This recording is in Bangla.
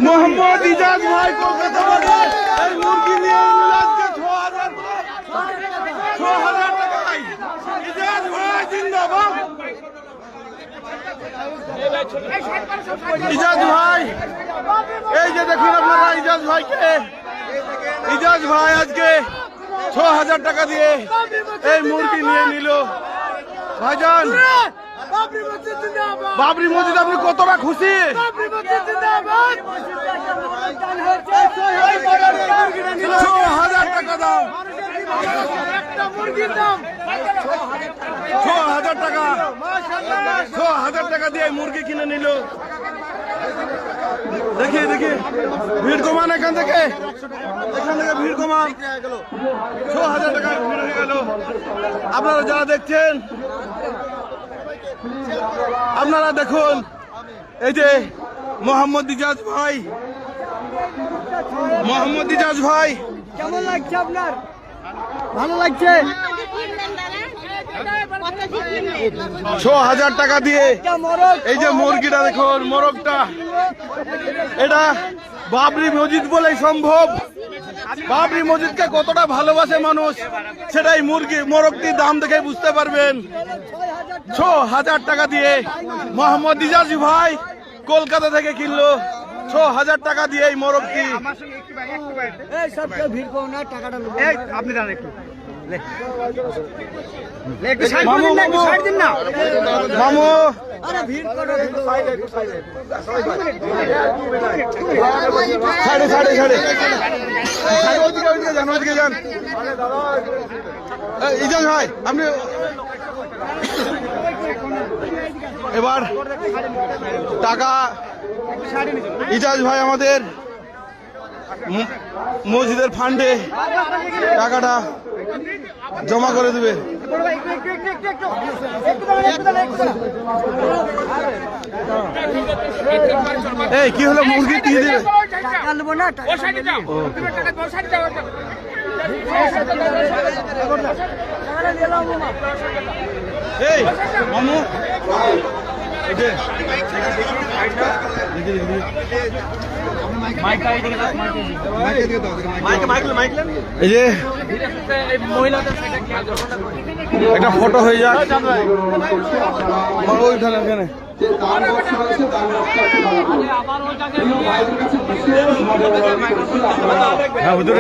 মোহাম্মদ ইজাজ ভাই কলকাতা মুরগি নিয়ে আজকে 6,000 টাকায় ইজাজ ভাই জিন্দাবাদ। ইজাজ ভাই, এই যে দেখুন আপনারা ইজাজ ভাইকে, ইজাজ ভাই আজকে 6,000 টাকা দিয়ে এই মুরগি নিয়ে নিল। ভাইজান বাবরি মসজিদ, আপনি কতটা খুশি? 6,000 টাকা দাম, 6,000 টাকা, 6,000 টাকা দিয়ে মুরগি কিনে নিল। দেখি ভিড় কমান, এখান থেকে ভিড় কমান। 6,000 টাকা ভিড় হয়ে গেল। আপনারা যারা দেখছেন, আপনারা দেখুন, এই যে মোহাম্মদ ইজাজ ভাই, কেমন লাগছে আপনার? ভালো লাগছে? 6,000 টাকা দিয়ে এই যে মুরগিটা দেখুন, মোরগটা, এটা বাবরি মসজিদ বলেই সম্ভব। বাবরি মসজিদকে কতটা ভালোবাসে মানুষ, সেটাই মোরগটির দাম দেখে বুঝতে পারবেন। 6,000 টাকা দিয়ে মোহাম্মদ ইজাজ ভাই কলকাতা থেকে কিনলো। 6,000 টাকা দিয়ে এই মোরগটি। আপনি দাঁড়ান একটু, মামু ইজাজ ভাই, আপনি এবার টাকা ইজাজ ভাই আমাদের মসজিদের ফান্ডে টাকাটা জমা করে দেবে। এই কি হলো, মুরগি দিয়ে দেবে? এই মামু, এই যে একটা ফটো হয়ে যায়, ওইখানে হ্যাঁ, হুজুর